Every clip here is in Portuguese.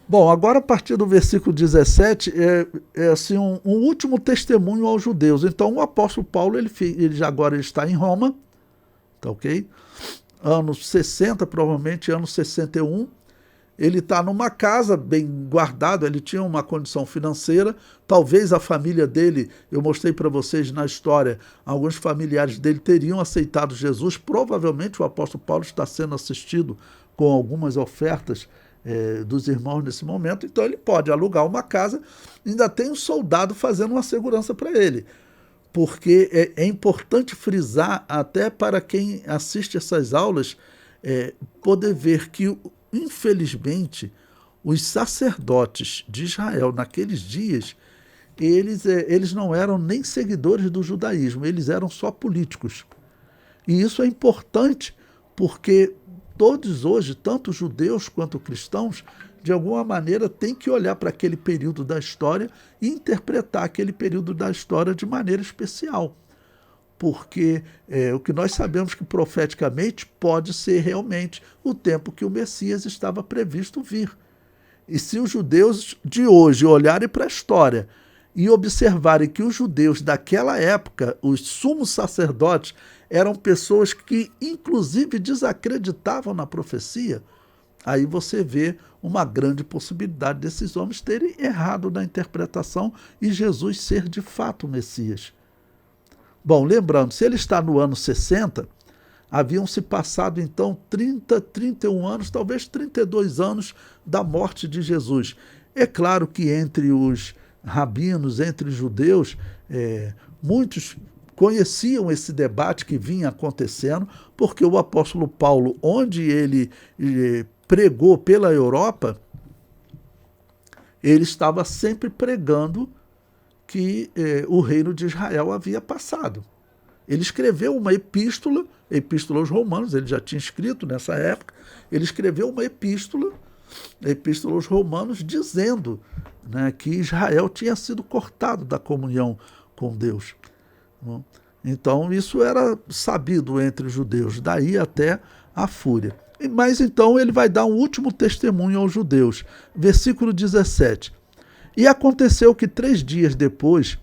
Bom, agora a partir do versículo 17 é assim, um último testemunho aos judeus. Então o apóstolo Paulo, ele já agora está em Roma, tá ok? Anos 60, provavelmente anos 61. Ele está numa casa bem guardado, ele tinha uma condição financeira, talvez a família dele, eu mostrei para vocês na história, alguns familiares dele teriam aceitado Jesus, provavelmente o apóstolo Paulo está sendo assistido com algumas ofertas dos irmãos nesse momento, então ele pode alugar uma casa, ainda tem um soldado fazendo uma segurança para ele, porque é importante frisar, até para quem assiste essas aulas, poder ver que, infelizmente, os sacerdotes de Israel naqueles dias, eles não eram nem seguidores do judaísmo, eles eram só políticos. E isso é importante porque todos hoje, tanto judeus quanto cristãos, de alguma maneira têm que olhar para aquele período da história e interpretar aquele período da história de maneira especial. Porque o que nós sabemos que profeticamente pode ser realmente o tempo que o Messias estava previsto vir. E se os judeus de hoje olharem para a história e observarem que os judeus daquela época, os sumos sacerdotes, eram pessoas que inclusive desacreditavam na profecia, aí você vê uma grande possibilidade desses homens terem errado na interpretação e Jesus ser de fato o Messias. Bom, lembrando, se ele está no ano 60, haviam se passado então 30, 31 anos, talvez 32 anos da morte de Jesus. É claro que entre os rabinos, entre os judeus, muitos conheciam esse debate que vinha acontecendo, porque o apóstolo Paulo, onde ele pregou pela Europa, ele estava sempre pregando que o reino de Israel havia passado. Ele escreveu uma epístola aos Romanos, ele já tinha escrito nessa época, ele escreveu uma epístola aos Romanos, dizendo, né, que Israel tinha sido cortado da comunhão com Deus. Então isso era sabido entre os judeus, daí até a fúria. Mas então ele vai dar um último testemunho aos judeus. Versículo 17. E aconteceu que 3 dias depois,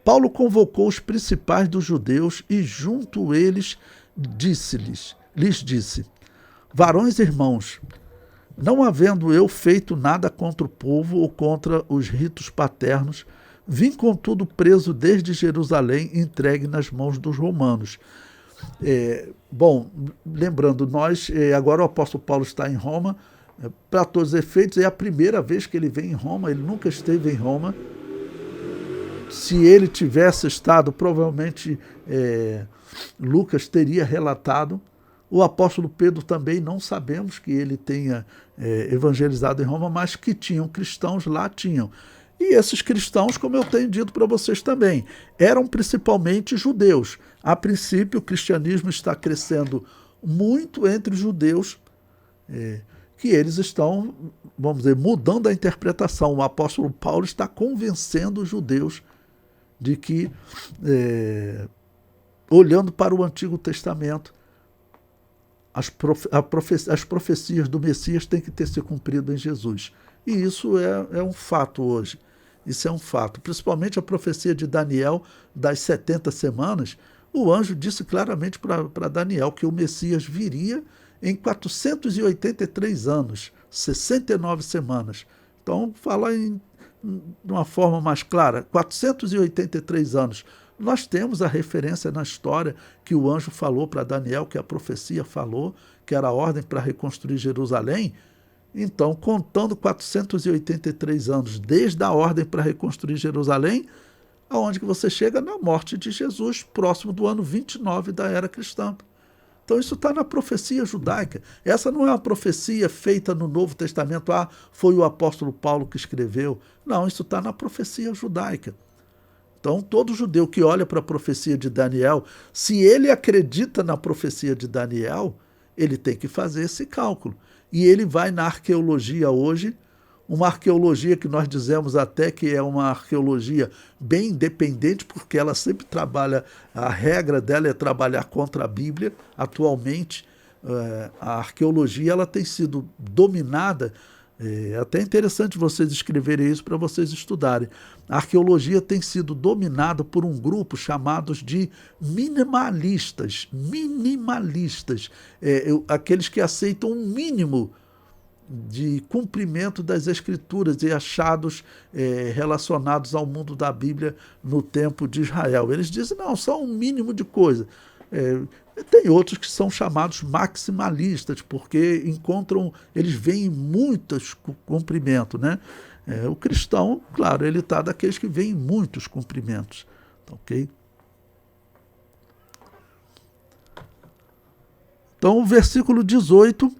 Paulo convocou os principais dos judeus e junto eles lhes disse: varões irmãos, não havendo eu feito nada contra o povo ou contra os ritos paternos, vim contudo preso desde Jerusalém, entregue nas mãos dos romanos. Bom, lembrando, agora o apóstolo Paulo está em Roma, para todos os efeitos, é a primeira vez que ele vem em Roma, ele nunca esteve em Roma. Se ele tivesse estado, provavelmente Lucas teria relatado. O apóstolo Pedro também não sabemos que ele tenha evangelizado em Roma, mas que tinham cristãos lá, tinham. E esses cristãos, como eu tenho dito para vocês também, eram principalmente judeus. A princípio, o cristianismo está crescendo muito entre os judeus, que eles estão, vamos dizer, mudando a interpretação. O apóstolo Paulo está convencendo os judeus de que, olhando para o Antigo Testamento, as profecias do Messias têm que ter se cumprido em Jesus. E isso é um fato hoje. Isso é um fato. Principalmente a profecia de Daniel das 70 semanas, o anjo disse claramente para Daniel que o Messias viria em 483 anos, 69 semanas. Então, falar de uma forma mais clara, 483 anos. Nós temos a referência na história que o anjo falou para Daniel, que a profecia falou, que era a ordem para reconstruir Jerusalém. Então, contando 483 anos desde a ordem para reconstruir Jerusalém, aonde que você chega? Na morte de Jesus, próximo do ano 29 da era cristã. Então isso está na profecia judaica. Essa não é uma profecia feita no Novo Testamento, foi o apóstolo Paulo que escreveu. Não, isso está na profecia judaica. Então todo judeu que olha para a profecia de Daniel, se ele acredita na profecia de Daniel, ele tem que fazer esse cálculo. E ele vai na arqueologia hoje, uma arqueologia que nós dizemos até que é uma arqueologia bem independente, porque ela sempre trabalha, a regra dela é trabalhar contra a Bíblia. Atualmente, a arqueologia ela tem sido dominada É até interessante vocês escreverem isso para vocês estudarem. A arqueologia tem sido dominada por um grupo chamados de minimalistas. Minimalistas. Aqueles que aceitam um mínimo de cumprimento das escrituras e achados relacionados ao mundo da Bíblia no tempo de Israel. Eles dizem, não, só um mínimo de coisa. Tem outros que são chamados maximalistas, porque eles veem muitos cumprimentos, né? O cristão, claro, ele está daqueles que veem muitos cumprimentos, ok? Então, o versículo 18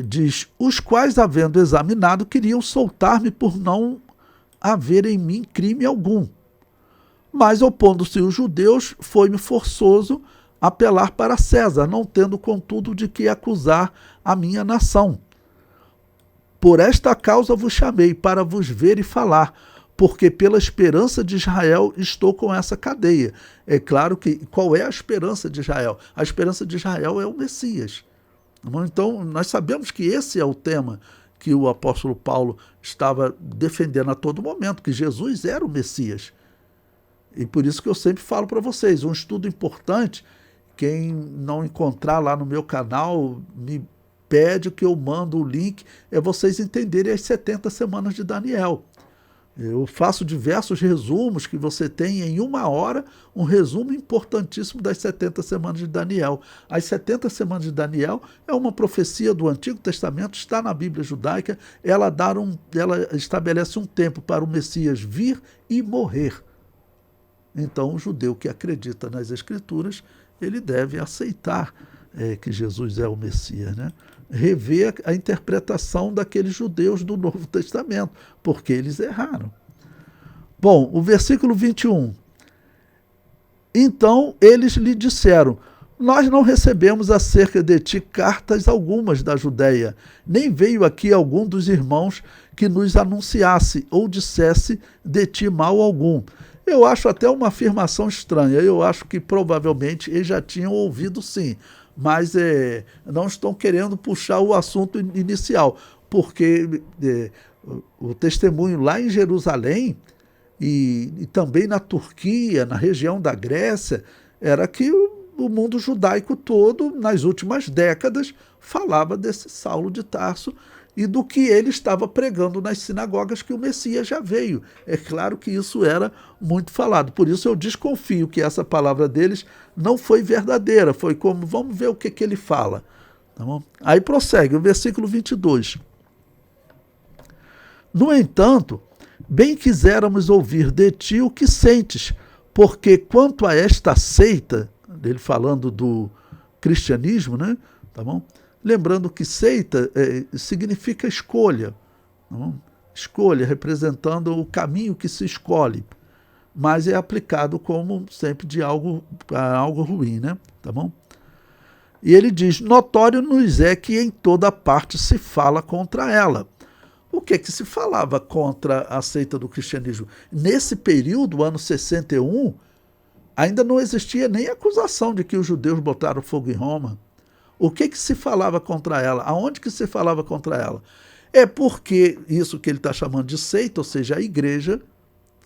diz, os quais, havendo examinado, queriam soltar-me por não haver em mim crime algum. Mas, opondo-se os judeus, foi-me forçoso apelar para César, não tendo, contudo, de que acusar a minha nação. Por esta causa vos chamei, para vos ver e falar, porque pela esperança de Israel estou com essa cadeia. É claro que, qual é a esperança de Israel? A esperança de Israel é o Messias. Então, nós sabemos que esse é o tema que o apóstolo Paulo estava defendendo a todo momento, que Jesus era o Messias. E por isso que eu sempre falo para vocês, um estudo importante, quem não encontrar lá no meu canal, me pede que eu mando o link, é vocês entenderem as 70 semanas de Daniel. Eu faço diversos resumos que você tem em 1 hora, um resumo importantíssimo das 70 semanas de Daniel. As 70 semanas de Daniel é uma profecia do Antigo Testamento, está na Bíblia judaica, ela estabelece um tempo para o Messias vir e morrer. Então, o judeu que acredita nas Escrituras, ele deve aceitar que Jesus é o Messias, né? Rever a interpretação daqueles judeus do Novo Testamento, porque eles erraram. Bom, o versículo 21. Então eles lhe disseram, nós não recebemos acerca de ti cartas algumas da Judéia, nem veio aqui algum dos irmãos que nos anunciasse ou dissesse de ti mal algum. Eu acho até uma afirmação estranha, eu acho que provavelmente eles já tinham ouvido sim, mas não estão querendo puxar o assunto inicial, porque o testemunho lá em Jerusalém e também na Turquia, na região da Grécia, era que o mundo judaico todo, nas últimas décadas, falava desse Saulo de Tarso e do que ele estava pregando nas sinagogas, que o Messias já veio. É claro que isso era muito falado. Por isso eu desconfio que essa palavra deles não foi verdadeira. Foi como, vamos ver o que ele fala. Tá bom? Aí prossegue, o versículo 22. No entanto, bem quiséramos ouvir de ti o que sentes, porque quanto a esta seita, ele falando do cristianismo, né? Tá bom? Lembrando que seita significa escolha, não? Escolha representando o caminho que se escolhe, mas é aplicado como sempre de algo ruim, né? Tá bom? E ele diz, notório nos é que em toda parte se fala contra ela. O que se falava contra a seita do cristianismo? Nesse período, ano 61, ainda não existia nem acusação de que os judeus botaram fogo em Roma. O que se falava contra ela? Aonde que se falava contra ela? É porque isso que ele está chamando de seita, ou seja, a igreja,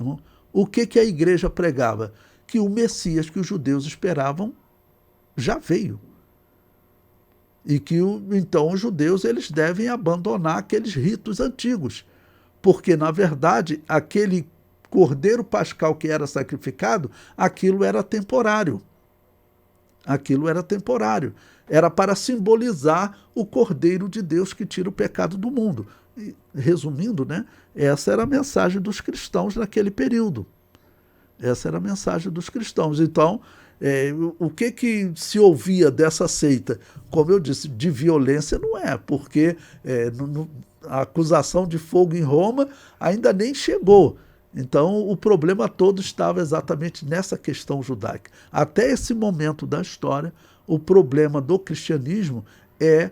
não? O que a igreja pregava? Que o Messias que os judeus esperavam já veio. E que então os judeus eles devem abandonar aqueles ritos antigos. Porque, na verdade, aquele cordeiro pascal que era sacrificado, aquilo era temporário. Aquilo era temporário. Era para simbolizar o Cordeiro de Deus que tira o pecado do mundo. E, resumindo, né, essa era a mensagem dos cristãos naquele período. Essa era a mensagem dos cristãos. Então, o que se ouvia dessa seita? Como eu disse, de violência não é, porque a acusação de fogo em Roma ainda nem chegou. Então, o problema todo estava exatamente nessa questão judaica. Até esse momento da história, o problema do cristianismo é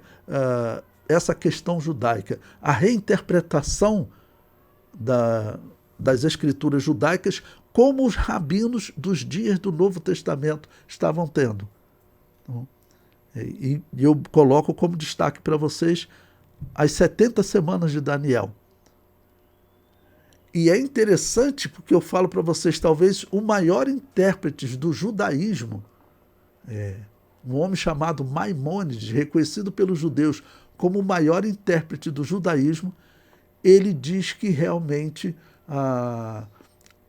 essa questão judaica. A reinterpretação das escrituras judaicas como os rabinos dos dias do Novo Testamento estavam tendo. E eu coloco como destaque para vocês as 70 semanas de Daniel. E é interessante porque eu falo para vocês, talvez o maior intérprete do judaísmo, um homem chamado Maimônides, reconhecido pelos judeus como o maior intérprete do judaísmo, ele diz que realmente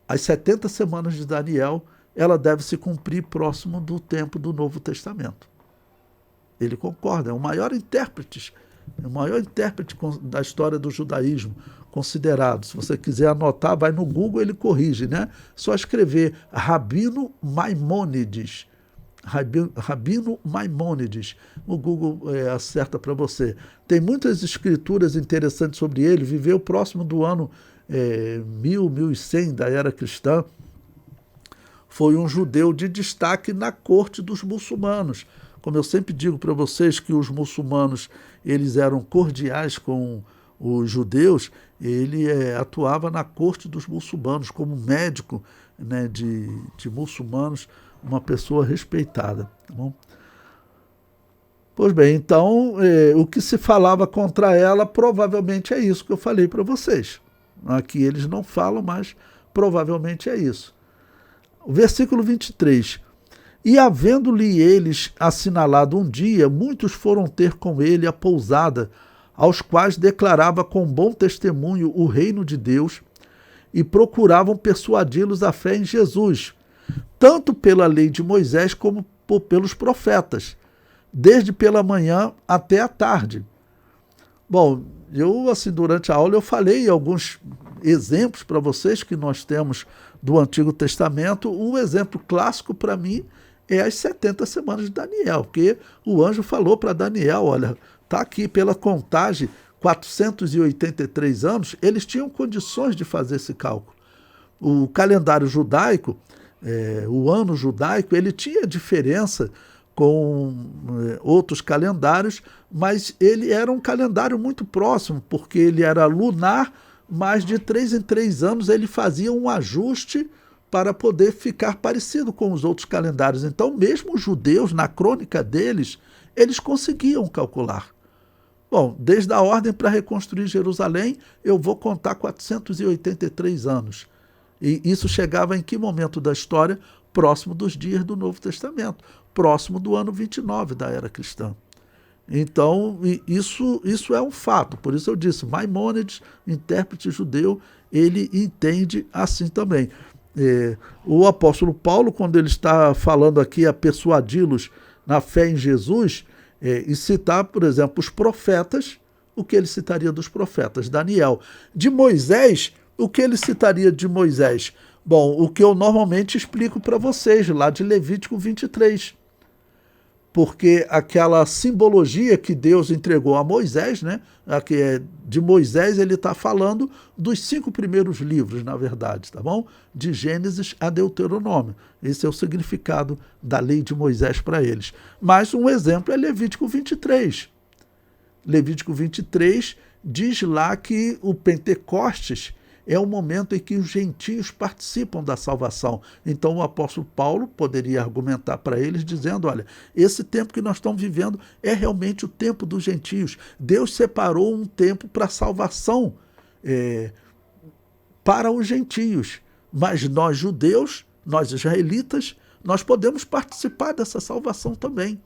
as 70 semanas de Daniel, ela deve se cumprir próximo do tempo do Novo Testamento. Ele concorda, é o maior intérprete da história do judaísmo considerado. Se você quiser anotar, vai no Google, ele corrige, né? Só escrever Rabino Maimônides. Rabino Maimônides. O Google acerta para você. Tem muitas escrituras interessantes sobre ele. Viveu próximo do ano 1100 da era cristã. Foi um judeu de destaque na corte dos muçulmanos. Como eu sempre digo para vocês que os muçulmanos eles eram cordiais com os judeus, ele atuava na corte dos muçulmanos como médico, né, de muçulmanos, uma pessoa respeitada. Tá bom? Pois bem, então o que se falava contra ela provavelmente é isso que eu falei para vocês. Aqui eles não falam, mas provavelmente é isso. O versículo 23. E havendo-lhe eles assinalado um dia, muitos foram ter com ele a pousada, aos quais declarava com bom testemunho o reino de Deus, e procuravam persuadi-los à fé em Jesus, tanto pela lei de Moisés como pelos profetas, desde pela manhã até a tarde. Bom, durante a aula eu falei alguns exemplos para vocês que nós temos do Antigo Testamento. Um exemplo clássico para mim é as 70 semanas de Daniel, porque o anjo falou para Daniel, olha, está aqui pela contagem, 483 anos, eles tinham condições de fazer esse cálculo. O calendário judaico, o ano judaico, ele tinha diferença com outros calendários, mas ele era um calendário muito próximo, porque ele era lunar, mas de 3 em 3 anos ele fazia um ajuste para poder ficar parecido com os outros calendários. Então, mesmo os judeus, na crônica deles, eles conseguiam calcular. Bom, desde a ordem para reconstruir Jerusalém, eu vou contar 483 anos. E isso chegava em que momento da história? Próximo dos dias do Novo Testamento, próximo do ano 29 da era cristã. Então, isso é um fato. Por isso eu disse, Maimônides, intérprete judeu, ele entende assim também. O apóstolo Paulo, quando ele está falando aqui a persuadi-los na fé em Jesus, e citar, por exemplo, os profetas, o que ele citaria dos profetas? Daniel. De Moisés, o que ele citaria de Moisés? Bom, o que eu normalmente explico para vocês, lá de Levítico 23. Porque aquela simbologia que Deus entregou a Moisés, né, de Moisés ele está falando dos 5 primeiros livros, na verdade, tá bom? De Gênesis a Deuteronômio. Esse é o significado da lei de Moisés para eles. Mas um exemplo é Levítico 23. Levítico 23 diz lá que o Pentecostes é o momento em que os gentios participam da salvação. Então o apóstolo Paulo poderia argumentar para eles dizendo, olha, esse tempo que nós estamos vivendo é realmente o tempo dos gentios. Deus separou um tempo para a salvação para os gentios. Mas nós judeus, nós israelitas, nós podemos participar dessa salvação também.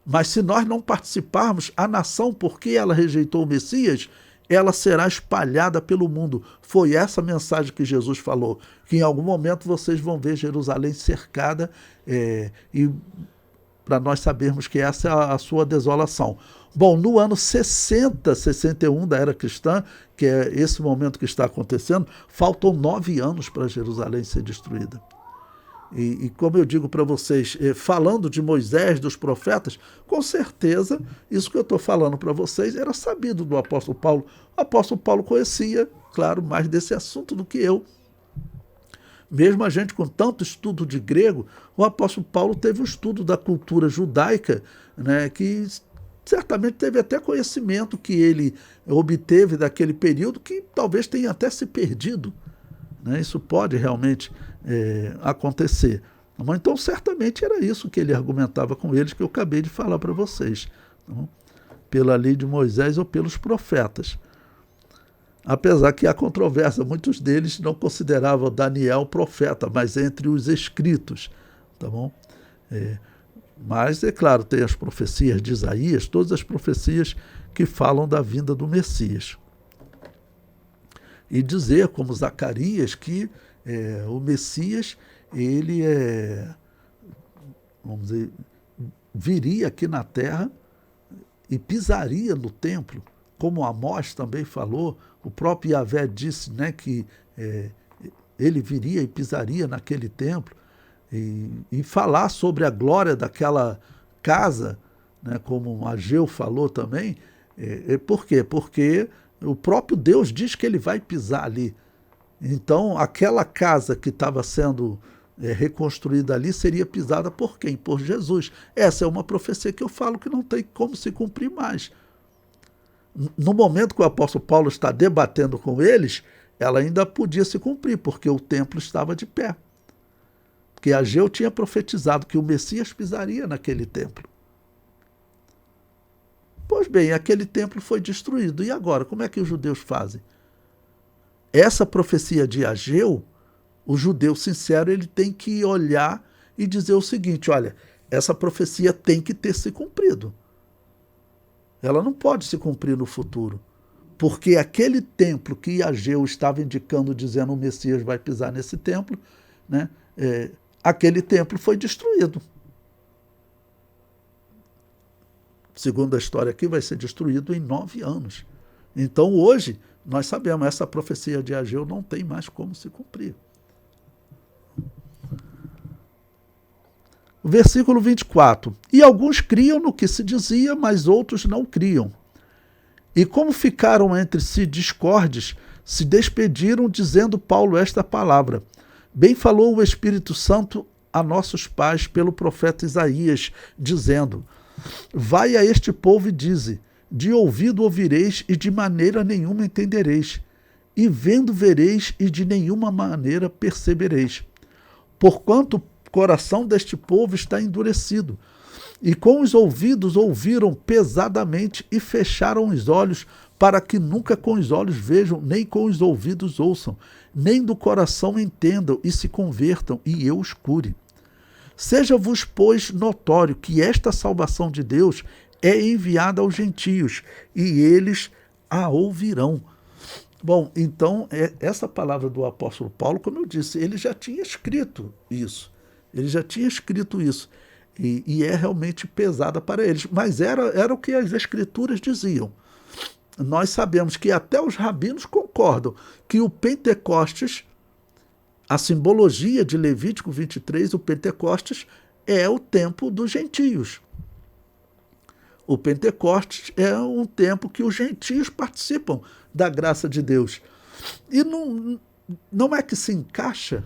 Mas se nós não participarmos, a nação, porque ela rejeitou o Messias, ela será espalhada pelo mundo. Foi essa mensagem que Jesus falou, que em algum momento vocês vão ver Jerusalém cercada, e para nós sabermos que essa é a sua desolação. Bom, no ano 60, 61 da era cristã, que é esse momento que está acontecendo, faltam 9 anos para Jerusalém ser destruída. E como eu digo para vocês, falando de Moisés, dos profetas, com certeza, isso que eu estou falando para vocês era sabido do apóstolo Paulo. O apóstolo Paulo conhecia, claro, mais desse assunto do que eu. Mesmo a gente com tanto estudo de grego, o apóstolo Paulo teve um estudo da cultura judaica, né, que certamente teve até conhecimento que ele obteve daquele período que talvez tenha até se perdido. Né? Isso pode realmente acontecer. Então, certamente era isso que ele argumentava com eles, que eu acabei de falar para vocês. pela lei de Moisés ou pelos profetas. Apesar que há controvérsia, muitos deles não consideravam Daniel profeta, mas entre os escritos, tá bom? Mas, é claro, tem as profecias de Isaías, todas as profecias que falam da vinda do Messias. E dizer, como Zacarias, que o Messias, ele vamos dizer, viria aqui na terra e pisaria no templo, como Amós também falou, o próprio Yahvé disse, né, que ele viria e pisaria naquele templo, e falar sobre a glória daquela casa, né, como Ageu falou também. Por quê? Porque o próprio Deus diz que ele vai pisar ali. Então, aquela casa que estava sendo reconstruída ali seria pisada por quem? Por Jesus. Essa é uma profecia que eu falo que não tem como se cumprir mais. No momento que o apóstolo Paulo está debatendo com eles, ela ainda podia se cumprir, porque o templo estava de pé. Porque Ageu tinha profetizado que o Messias pisaria naquele templo. Pois bem, aquele templo foi destruído. E agora, como é que os judeus fazem? Essa profecia de Ageu, o judeu sincero, ele tem que olhar e dizer o seguinte: olha, essa profecia tem que ter se cumprido. Ela não pode se cumprir no futuro, porque aquele templo que Ageu estava indicando, dizendo o Messias vai pisar nesse templo, né, aquele templo foi destruído. Segundo a história aqui, vai ser destruído em 9 anos. Então, hoje, nós sabemos, essa profecia de Ageu não tem mais como se cumprir. O versículo 24. E alguns criam no que se dizia, mas outros não criam. E como ficaram entre si discordes, se despediram, dizendo Paulo esta palavra: bem falou o Espírito Santo a nossos pais pelo profeta Isaías, dizendo: vai a este povo e dize: de ouvido ouvireis e de maneira nenhuma entendereis, e vendo vereis e de nenhuma maneira percebereis. Porquanto o coração deste povo está endurecido, e com os ouvidos ouviram pesadamente e fecharam os olhos, para que nunca com os olhos vejam, nem com os ouvidos ouçam, nem do coração entendam e se convertam, e eu os cure. Seja-vos, pois, notório que esta salvação de Deus é enviada aos gentios, e eles a ouvirão. Bom, então, essa palavra do apóstolo Paulo, como eu disse, ele já tinha escrito isso. Ele já tinha escrito isso. E é realmente pesada para eles. Mas era o que as escrituras diziam. Nós sabemos que até os rabinos concordam que o Pentecostes, a simbologia de Levítico 23, o Pentecostes é o tempo dos gentios. O Pentecostes é um tempo que os gentios participam da graça de Deus. E não é que se encaixa,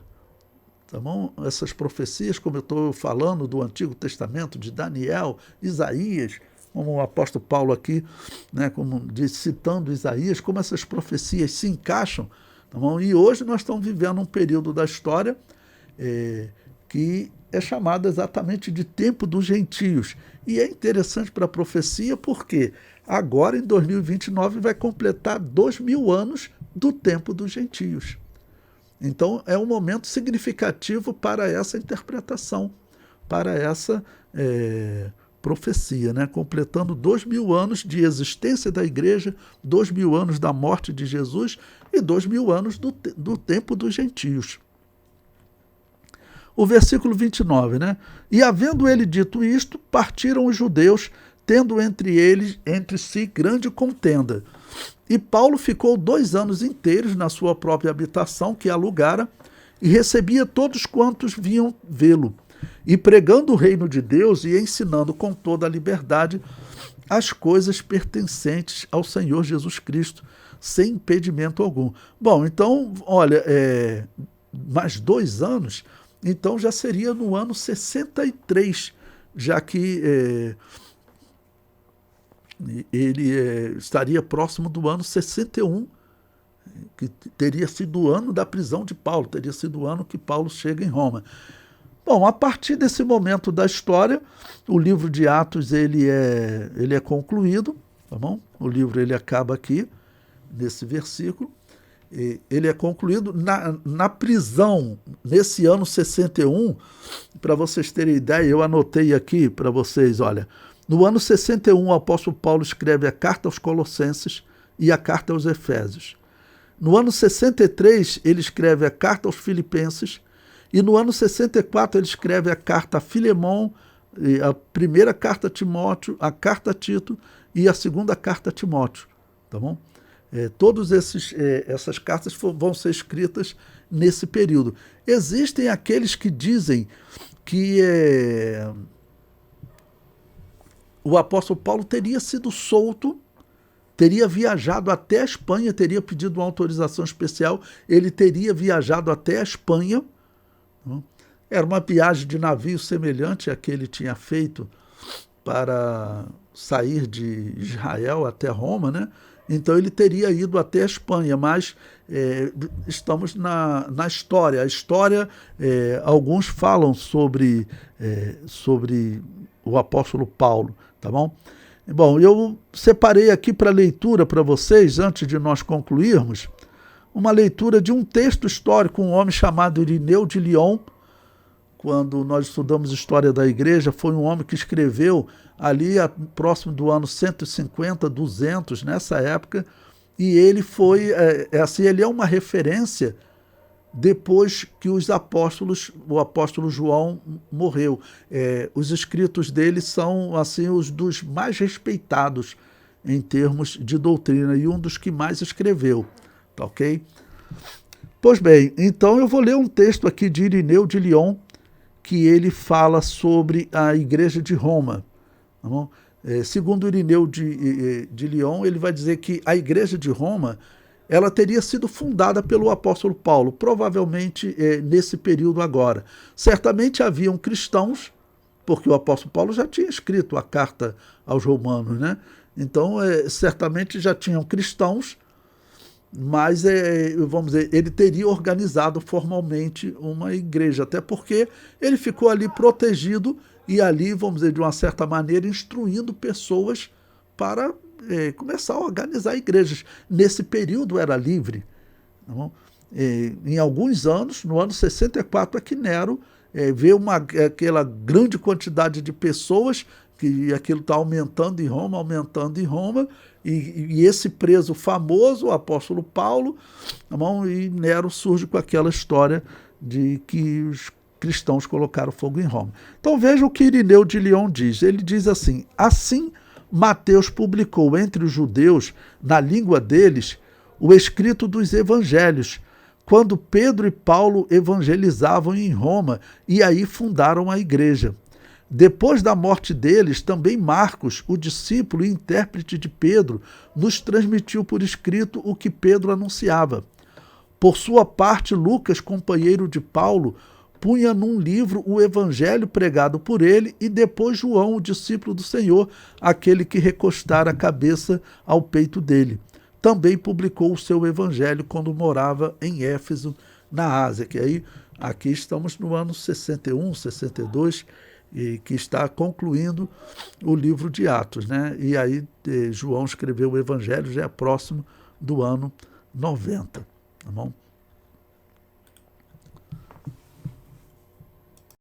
tá bom? Essas profecias, como eu estou falando do Antigo Testamento, de Daniel, Isaías, como o apóstolo Paulo aqui, né, como diz, citando Isaías, como essas profecias se encaixam. Tá bom? E hoje nós estamos vivendo um período da história que é chamado exatamente de tempo dos gentios. E é interessante para a profecia porque agora, em 2029, vai completar 2000 anos do tempo dos gentios. Então, é um momento significativo para essa interpretação, para essa profecia, né? Completando 2000 anos de existência da igreja, 2000 anos da morte de Jesus e 2000 anos do tempo dos gentios. O versículo 29, né? E havendo ele dito isto, partiram os judeus, tendo entre si grande contenda. E Paulo ficou 2 anos inteiros na sua própria habitação, que alugara, e recebia todos quantos vinham vê-lo, e pregando o reino de Deus e ensinando com toda a liberdade as coisas pertencentes ao Senhor Jesus Cristo, sem impedimento algum. Bom, então, olha, mais 2 anos, então já seria no ano 63, já que ele estaria próximo do ano 61, que teria sido o ano da prisão de Paulo, teria sido o ano que Paulo chega em Roma. Bom, a partir desse momento da história, o livro de Atos ele é concluído, tá bom? O livro ele acaba aqui, nesse versículo. Ele é concluído na prisão, nesse ano 61, para vocês terem ideia, eu anotei aqui para vocês, olha, no ano 61 o apóstolo Paulo escreve a carta aos Colossenses e a carta aos Efésios. No ano 63 ele escreve a carta aos Filipenses e no ano 64 ele escreve a carta a Filemão, a primeira carta a Timóteo, a carta a Tito e a segunda carta a Timóteo, tá bom? Todas essas cartas vão ser escritas nesse período. Existem aqueles que dizem que o apóstolo Paulo teria sido solto, teria viajado até a Espanha, teria pedido uma autorização especial, ele teria viajado até a Espanha. Era uma viagem de navio semelhante à que ele tinha feito para sair de Israel até Roma, né? Então ele teria ido até a Espanha, mas estamos na história. A história, alguns falam sobre o apóstolo Paulo, tá bom? Bom, eu separei aqui para leitura para vocês, antes de nós concluirmos, uma leitura de um texto histórico, um homem chamado Irineu de Lyon. Quando nós estudamos história da igreja, foi um homem que escreveu ali próximo do ano 150, 200, nessa época, e ele foi, ele é uma referência depois que o apóstolo João morreu. Os escritos dele são assim os dos mais respeitados em termos de doutrina e um dos que mais escreveu, tá ok? Pois bem, então eu vou ler um texto aqui de Irineu de Lyon, que ele fala sobre a igreja de Roma. Tá bom? Segundo Irineu de Lyon, ele vai dizer que a igreja de Roma ela teria sido fundada pelo apóstolo Paulo, provavelmente nesse período agora. Certamente haviam cristãos, porque o apóstolo Paulo já tinha escrito a carta aos romanos, né? Então, certamente já tinham cristãos, mas, vamos dizer, ele teria organizado formalmente uma igreja, até porque ele ficou ali protegido e ali, vamos dizer, de uma certa maneira, instruindo pessoas para começar a organizar igrejas. Nesse período era livre. Tá bom? Em alguns anos, no ano 64, é que Nero vê aquela grande quantidade de pessoas, que aquilo está aumentando em Roma, e esse preso famoso, o apóstolo Paulo, tá bom? E Nero surge com aquela história de que os cristãos colocaram fogo em Roma. Então veja o que Irineu de Lyon diz. Ele diz assim: assim Mateus publicou entre os judeus, na língua deles, o escrito dos evangelhos, quando Pedro e Paulo evangelizavam em Roma e aí fundaram a igreja. Depois da morte deles, também Marcos, o discípulo e intérprete de Pedro, nos transmitiu por escrito o que Pedro anunciava. Por sua parte, Lucas, companheiro de Paulo, punha num livro o evangelho pregado por ele, e depois João, o discípulo do Senhor, aquele que recostara a cabeça ao peito dele. Também publicou o seu evangelho quando morava em Éfeso, na Ásia, que aí aqui estamos no ano 61, 62, e que está concluindo o livro de Atos, né? E aí João escreveu o evangelho, já é próximo do ano 90, tá bom?